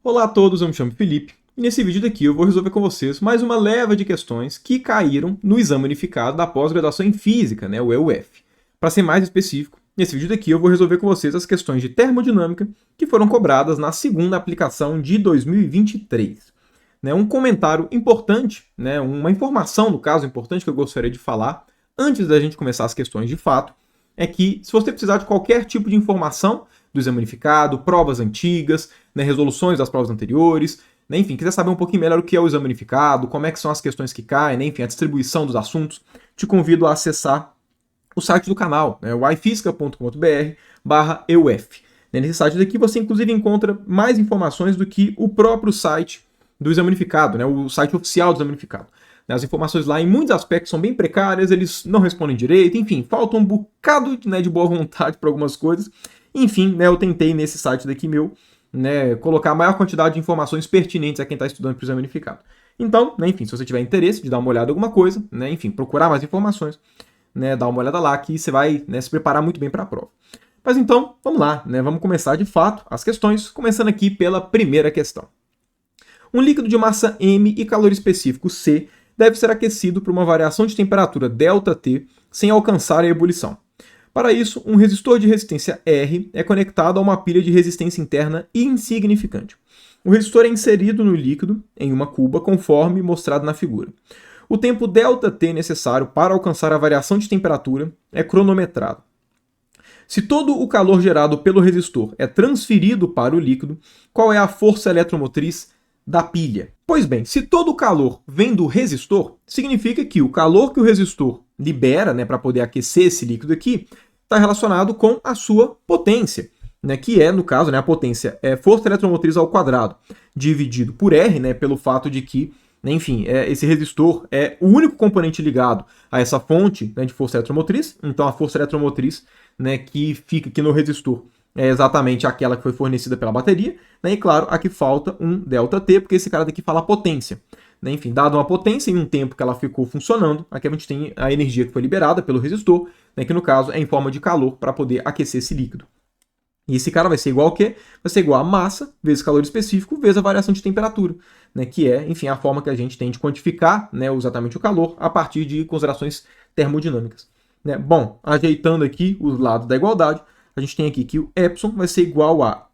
Olá a todos, eu me chamo Felipe e nesse vídeo daqui eu vou resolver com vocês mais uma leva de questões que caíram no Exame Unificado da pós-graduação em Física, o EUF. Para ser mais específico, nesse vídeo daqui eu vou resolver com vocês as questões de termodinâmica que foram cobradas na segunda aplicação de 2023. Um comentário importante, uma informação, no caso, importante que eu gostaria de falar antes da gente começar as questões de fato, é que se você precisar de qualquer tipo de informação do Exame Unificado, provas antigas, resoluções das provas anteriores, enfim, quiser saber um pouquinho melhor o que é o Exame Unificado, como é que são as questões que caem, enfim, a distribuição dos assuntos, te convido a acessar o site do canal, o ifisca.com.br/euf. Nesse site daqui você inclusive encontra mais informações do que o próprio site do Exame Unificado, o site oficial do Exame Unificado. As informações lá, em muitos aspectos, são bem precárias, eles não respondem direito, enfim, falta um bocado de boa vontade para algumas coisas. Enfim, eu tentei nesse site daqui meu, colocar a maior quantidade de informações pertinentes a quem está estudando para o Exame Unificado. Então, enfim, se você tiver interesse de dar uma olhada em alguma coisa, enfim, procurar mais informações, dá uma olhada lá que você vai se preparar muito bem para a prova. Mas então, vamos lá, vamos começar de fato as questões, começando aqui pela primeira questão. Um líquido de massa M e calor específico C deve ser aquecido por uma variação de temperatura ΔT sem alcançar a ebulição. Para isso, um resistor de resistência R é conectado a uma pilha de resistência interna insignificante. O resistor é inserido no líquido em uma cuba, conforme mostrado na figura. O tempo ΔT necessário para alcançar a variação de temperatura é cronometrado. Se todo o calor gerado pelo resistor é transferido para o líquido, qual é a força eletromotriz da pilha? Pois bem, se todo o calor vem do resistor, significa que o calor que o resistor libera para poder aquecer esse líquido aqui está relacionado com a sua potência, que é, no caso, a potência é força eletromotriz ao quadrado, dividido por R, pelo fato de que, enfim, esse resistor é o único componente ligado a essa fonte de força eletromotriz. Então a força eletromotriz que fica aqui no resistor é exatamente aquela que foi fornecida pela bateria, e claro, aqui falta um ΔT, porque esse cara daqui fala potência. Enfim, dado uma potência em um tempo que ela ficou funcionando, aqui a gente tem a energia que foi liberada pelo resistor, que no caso é em forma de calor para poder aquecer esse líquido. E esse cara vai ser igual ao quê? Vai ser igual a massa vezes calor específico vezes a variação de temperatura, que é, enfim, a forma que a gente tem de quantificar exatamente o calor a partir de considerações termodinâmicas. Bom, ajeitando aqui os lados da igualdade, a gente tem aqui que o Epsilon vai ser igual a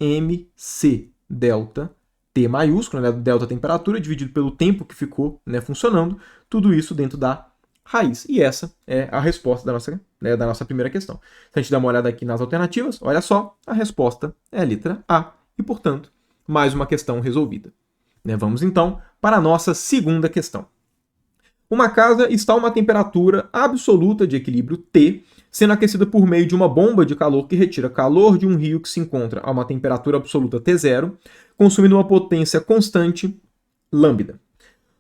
RmC delta T maiúsculo, delta temperatura, dividido pelo tempo que ficou funcionando, tudo isso dentro da raiz. E essa é a resposta da nossa primeira questão. Se a gente dá uma olhada aqui nas alternativas, olha só, a resposta é a letra A. E, portanto, mais uma questão resolvida. Vamos então para a nossa segunda questão. Uma casa está a uma temperatura absoluta de equilíbrio T, sendo aquecida por meio de uma bomba de calor que retira calor de um rio que se encontra a uma temperatura absoluta T0, consumindo uma potência constante lambda.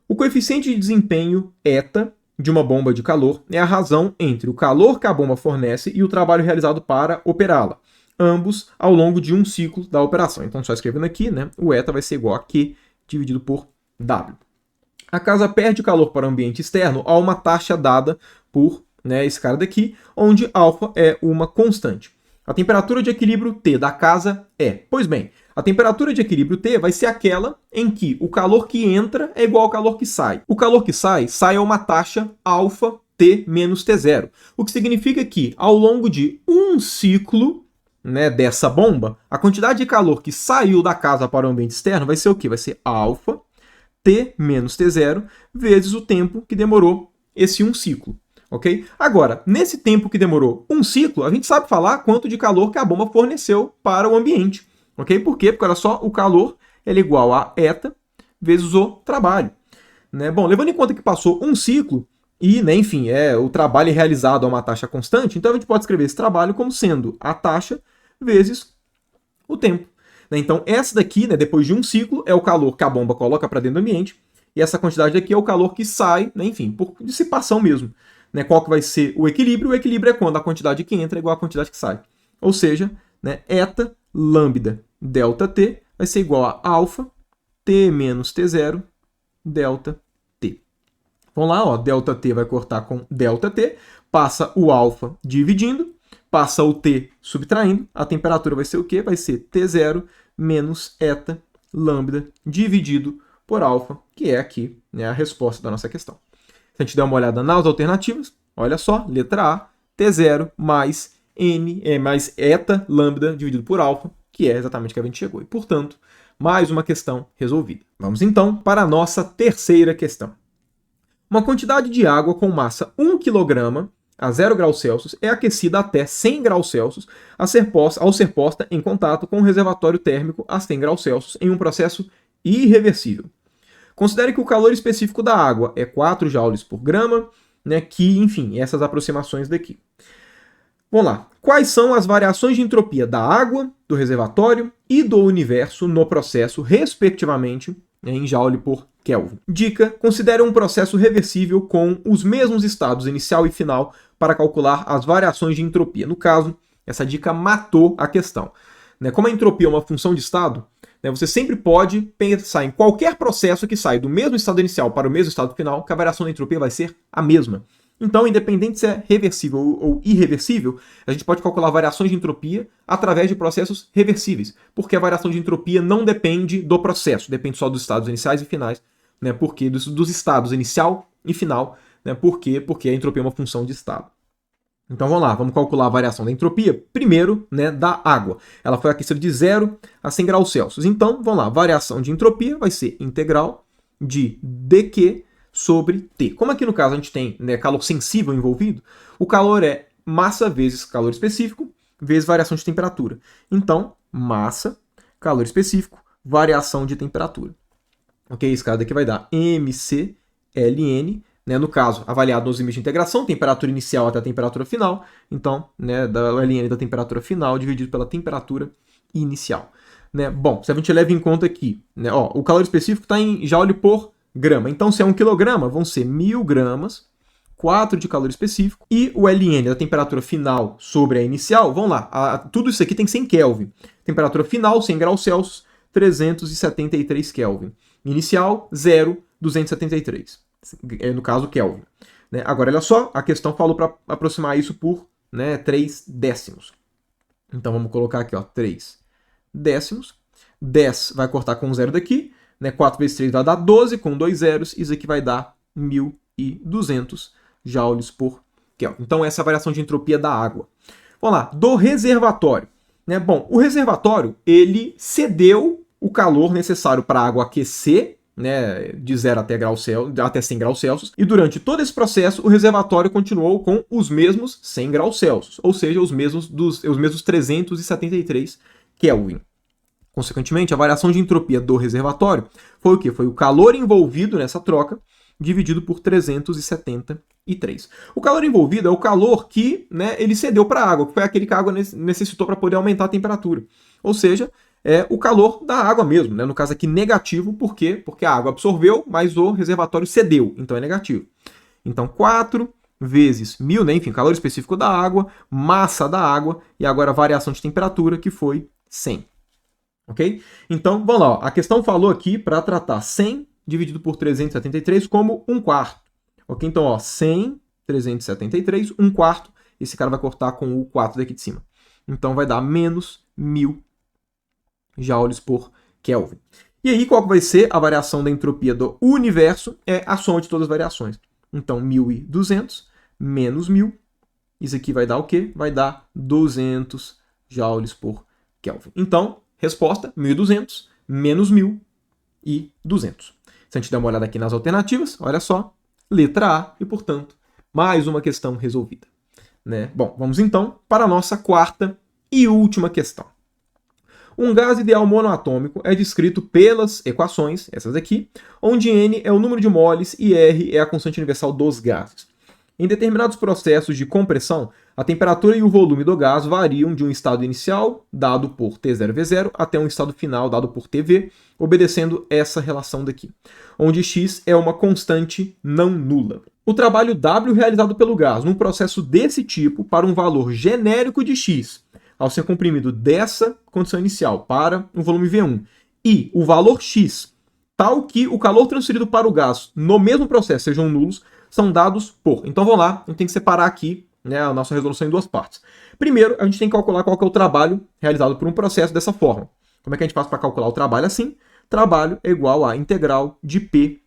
O coeficiente de desempenho eta de uma bomba de calor é a razão entre o calor que a bomba fornece e o trabalho realizado para operá-la, ambos ao longo de um ciclo da operação. Então, só escrevendo aqui, o eta vai ser igual a Q dividido por W. A casa perde calor para o ambiente externo a uma taxa dada por esse cara daqui, onde alfa é uma constante. A temperatura de equilíbrio T da casa é, pois bem, a temperatura de equilíbrio T vai ser aquela em que o calor que entra é igual ao calor que sai. O calor que sai a uma taxa alfa T menos T0, o que significa que ao longo de um ciclo dessa bomba, a quantidade de calor que saiu da casa para o ambiente externo vai ser o quê? Vai ser alfa T menos T0 vezes o tempo que demorou esse um ciclo. Okay? Agora, nesse tempo que demorou um ciclo, a gente sabe falar quanto de calor que a bomba forneceu para o ambiente. Okay? Por quê? Porque olha só, o calor é igual a eta vezes o trabalho. Bom, levando em conta que passou um ciclo e, enfim, o trabalho é realizado a uma taxa constante, então a gente pode escrever esse trabalho como sendo a taxa vezes o tempo. Então, essa daqui, depois de um ciclo, é o calor que a bomba coloca para dentro do ambiente, e essa quantidade daqui é o calor que sai, enfim, por dissipação mesmo. Qual que vai ser o equilíbrio? O equilíbrio é quando a quantidade que entra é igual à quantidade que sai. Ou seja, eta lambda delta T vai ser igual a alfa T menos T0 delta T. Vamos lá, ó, delta T vai cortar com delta T, passa o alfa dividindo, passa o T subtraindo, a temperatura vai ser o quê? Vai ser T0 menos eta lambda dividido por alfa, que é aqui, né, a resposta da nossa questão. Se a gente der uma olhada nas alternativas, olha só, letra A, T0 mais mais eta lambda dividido por alfa, que é exatamente o que a gente chegou. E, portanto, mais uma questão resolvida. Vamos então para a nossa terceira questão. Uma quantidade de água com massa 1 kg a 0 graus Celsius é aquecida até 100 graus Celsius ao ser posta em contato com um reservatório térmico a 100 graus Celsius em um processo irreversível. Considere que o calor específico da água é 4 joules por grama, né, que, enfim, essas aproximações daqui. Vamos lá. Quais são as variações de entropia da água, do reservatório e do universo no processo, respectivamente, em joule por Kelvin? Dica: considere um processo reversível com os mesmos estados inicial e final para calcular as variações de entropia. No caso, essa dica matou a questão. Como a entropia é uma função de estado, você sempre pode pensar em qualquer processo que sai do mesmo estado inicial para o mesmo estado final, que a variação da entropia vai ser a mesma. Então, independente se é reversível ou irreversível, a gente pode calcular variações de entropia através de processos reversíveis, porque a variação de entropia não depende do processo, depende só dos estados iniciais e finais, porque dos estados inicial e final, porque a entropia é uma função de estado. Então vamos lá, vamos calcular a variação da entropia, primeiro, da água. Ela foi aquecida de 0 a 100 graus Celsius. Então, vamos lá, variação de entropia vai ser integral de dq sobre T. Como aqui no caso a gente tem calor sensível envolvido, o calor é massa vezes calor específico vezes variação de temperatura. Então, massa, calor específico, variação de temperatura. Ok? Esse cara daqui vai dar mcln, no caso, avaliado nos limites de integração, temperatura inicial até a temperatura final. Então, da ln da temperatura final dividido pela temperatura inicial. Bom, se a gente leva em conta aqui, o calor específico está em joule por grama. Então, se é 1 kg, vão ser 1000 gramas, 4 de calor específico, e o Ln da temperatura final sobre a inicial, vamos lá, tudo isso aqui tem que ser em Kelvin. Temperatura final, 100 graus Celsius, 373 Kelvin. Inicial, 0, 273. No caso, Kelvin. Agora, olha só, a questão falou para aproximar isso por 3 décimos. Então, vamos colocar aqui, 3 décimos. 10 vai cortar com 0 daqui. 4 vezes 3 vai dar 12, com 2 zeros, isso aqui vai dar 1200 joules por Kelvin. Então, essa é a variação de entropia da água. Vamos lá, do reservatório. Bom, o reservatório, ele cedeu o calor necessário para a água aquecer, de 0 até 100 graus Celsius, e durante todo esse processo, o reservatório continuou com os mesmos 100 graus Celsius, ou seja, os mesmos 373 Kelvin. Consequentemente, a variação de entropia do reservatório foi o quê? Foi o calor envolvido nessa troca dividido por 373. O calor envolvido é o calor que ele cedeu para a água, que foi aquele que a água necessitou para poder aumentar a temperatura. Ou seja, é o calor da água mesmo. No caso aqui, negativo, por quê? Porque a água absorveu, mas o reservatório cedeu, então é negativo. Então, 4 vezes 1000, enfim, calor específico da água, massa da água, e agora a variação de temperatura, que foi 100. Ok? Então, vamos lá. A questão falou aqui para tratar 100 dividido por 373 como 1/4. Ok? Então, 100, 373, 1/4. Esse cara vai cortar com o 4 daqui de cima. Então, vai dar menos 1000 joules por Kelvin. E aí, qual vai ser a variação da entropia do universo? É a soma de todas as variações. Então, 1200 menos 1000. Isso aqui vai dar o quê? Vai dar 200 joules por Kelvin. Então, resposta, 1200 menos 1000 e 200. Se a gente der uma olhada aqui nas alternativas, olha só, letra A e, portanto, mais uma questão resolvida. Bom, vamos então para a nossa quarta e última questão. Um gás ideal monoatômico é descrito pelas equações, essas aqui, onde N é o número de moles e R é a constante universal dos gases. Em determinados processos de compressão, a temperatura e o volume do gás variam de um estado inicial, dado por T0V0, até um estado final, dado por TV, obedecendo essa relação daqui, onde X é uma constante não nula. O trabalho W realizado pelo gás num processo desse tipo para um valor genérico de X, ao ser comprimido dessa condição inicial para um volume V1, e o valor X, tal que o calor transferido para o gás no mesmo processo sejam nulos, são dados por. Então vamos lá, a gente tem que separar aqui a nossa resolução em duas partes. Primeiro, a gente tem que calcular qual que é o trabalho realizado por um processo dessa forma. Como é que a gente faz para calcular o trabalho assim? Trabalho é igual a integral de P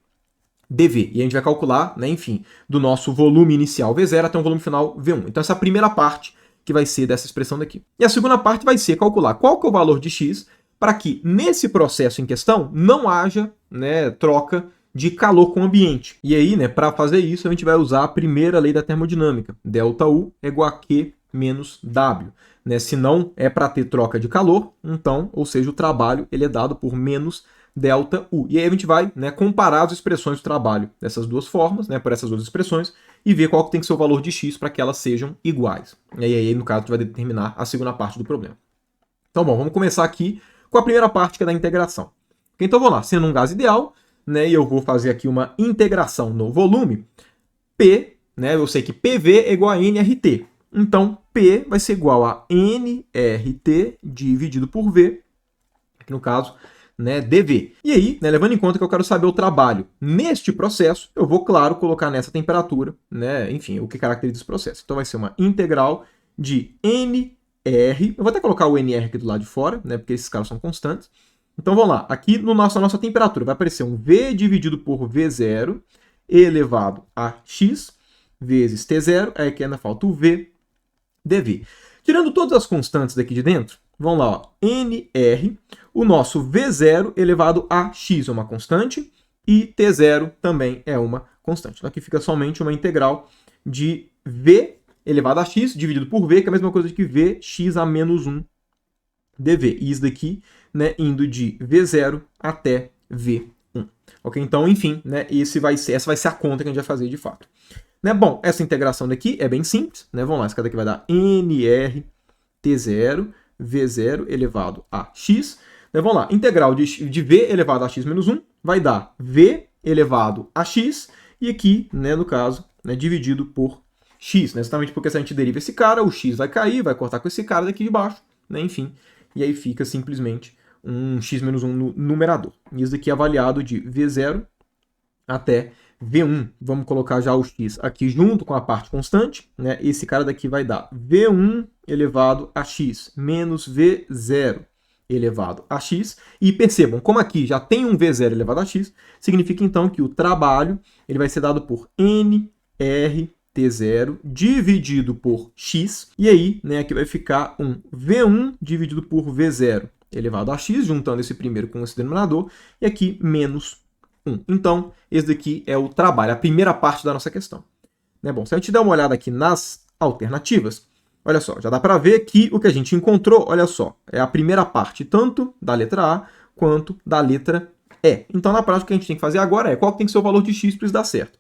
dV. E a gente vai calcular, né, enfim, do nosso volume inicial V0 até um volume final V1. Então essa é a primeira parte que vai ser dessa expressão daqui. E a segunda parte vai ser calcular qual que é o valor de x para que nesse processo em questão não haja, né, troca de calor com o ambiente. E aí, né, para fazer isso, a gente vai usar a primeira lei da termodinâmica. ΔU é igual a Q menos W. Né? Se não é para ter troca de calor, então, ou seja, o trabalho ele é dado por menos ΔU. E aí a gente vai, né, comparar as expressões do trabalho dessas duas formas, né, por essas duas expressões, e ver qual que tem que ser o valor de x para que elas sejam iguais. E aí, no caso, a gente vai determinar a segunda parte do problema. Então, bom, vamos começar aqui com a primeira parte, que é da integração. Então, vamos lá. Sendo um gás ideal, né, e eu vou fazer aqui uma integração no volume, P, né, eu sei que PV é igual a nRT. Então, P vai ser igual a nRT dividido por V, aqui no caso, né, dV. E aí, né, levando em conta que eu quero saber o trabalho neste processo, eu vou, claro, colocar nessa temperatura, né, enfim, o que caracteriza esse processo. Então, vai ser uma integral de NR, eu vou até colocar o NR aqui do lado de fora, né, porque esses caras são constantes. Então, vamos lá. Aqui no nossa temperatura vai aparecer um V dividido por V0 elevado a x vezes T0, aí aqui ainda falta o V dV. Tirando todas as constantes daqui de dentro, vamos lá, ó, NR, o nosso V0 elevado a x é uma constante e T0 também é uma constante. Então aqui fica somente uma integral de V elevado a x dividido por V, que é a mesma coisa que Vx a menos 1 dV. E isso daqui, né, indo de V0 até V1. Ok? Então, enfim, né, essa vai ser a conta que a gente vai fazer de fato. Né? Bom, essa integração daqui é bem simples. Né? Vamos lá, essa daqui vai dar nRT0 V0 elevado a x. Né? Vamos lá, integral de V elevado a x menos 1 vai dar V elevado a x. E aqui, né, no caso, né, dividido por x. Né? Exatamente porque se a gente deriva esse cara, o x vai cair, vai cortar com esse cara daqui de baixo. Né? Enfim, e aí fica simplesmente um x menos 1 no numerador. Isso daqui é avaliado de V0 até V1. Vamos colocar já o x aqui junto com a parte constante. Né? Esse cara daqui vai dar V1 elevado a x menos V0 elevado a x. E percebam, como aqui já tem um V0 elevado a x, significa então que o trabalho ele vai ser dado por nRT0 dividido por x. E aí, né, aqui vai ficar um V1 dividido por V0 elevado a x, juntando esse primeiro com esse denominador, e aqui menos 1. Então, esse daqui é o trabalho, a primeira parte da nossa questão. Né? Bom, se a gente der uma olhada aqui nas alternativas, olha só, já dá para ver que o que a gente encontrou, olha só, é a primeira parte tanto da letra A quanto da letra E. Então, na prática, o que a gente tem que fazer agora é qual que tem que ser o valor de x para isso dar certo.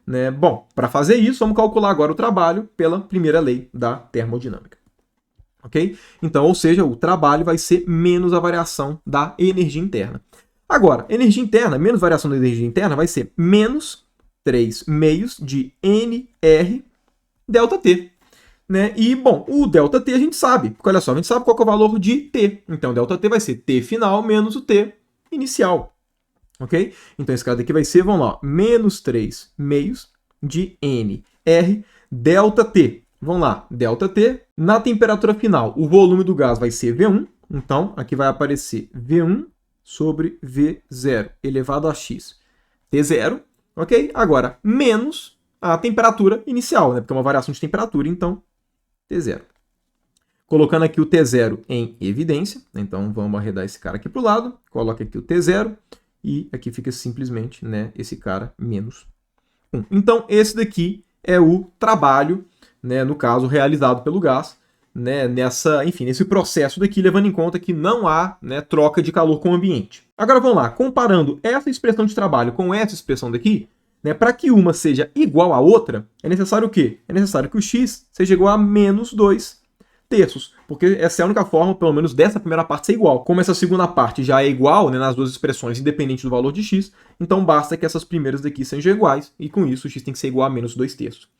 Né? Bom, para fazer isso, vamos calcular agora o trabalho pela primeira lei da termodinâmica. Ok? Então, ou seja, o trabalho vai ser menos a variação da energia interna. Agora, energia interna, menos variação da energia interna, vai ser menos 3 meios de NR ΔT. Né? E, bom, o ΔT a gente sabe, porque olha só, a gente sabe qual que é o valor de T. Então, ΔT vai ser T final menos o T inicial. Ok? Então, esse cara daqui vai ser, vamos lá, menos 3 meios de NR ΔT. Vamos lá, ΔT. Na temperatura final, o volume do gás vai ser V1. Então, aqui vai aparecer V1 sobre V0 elevado a x T0. Ok? Agora, menos a temperatura inicial, né? Porque é uma variação de temperatura, então T0. Colocando aqui o T0 em evidência. Então, vamos arredar esse cara aqui para o lado. Coloca aqui o T0. E aqui fica simplesmente, né, esse cara menos 1. Então, esse daqui é o trabalho, né, no caso, realizado pelo gás, né, nesse processo daqui, levando em conta que não há, né, troca de calor com o ambiente. Agora vamos lá, comparando essa expressão de trabalho com essa expressão daqui, né, para que uma seja igual à outra, é necessário o quê? É necessário que o x seja igual a menos 2 terços, porque essa é a única forma, pelo menos dessa primeira parte, ser igual. Como essa segunda parte já é igual, né, nas duas expressões, independente do valor de x, então basta que essas primeiras daqui sejam iguais, e com isso o x tem que ser igual a menos 2 terços.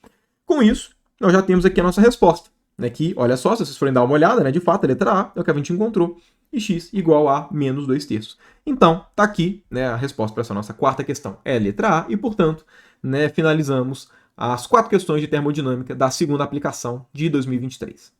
Com isso, nós já temos aqui a nossa resposta. Né, que, olha só, se vocês forem dar uma olhada, né, de fato, a letra A é o que a gente encontrou, e x igual a menos 2 terços. Então, tá aqui, né, a resposta para essa nossa quarta questão é a letra A, e, portanto, né, finalizamos as 4 questões de termodinâmica da segunda aplicação de 2023.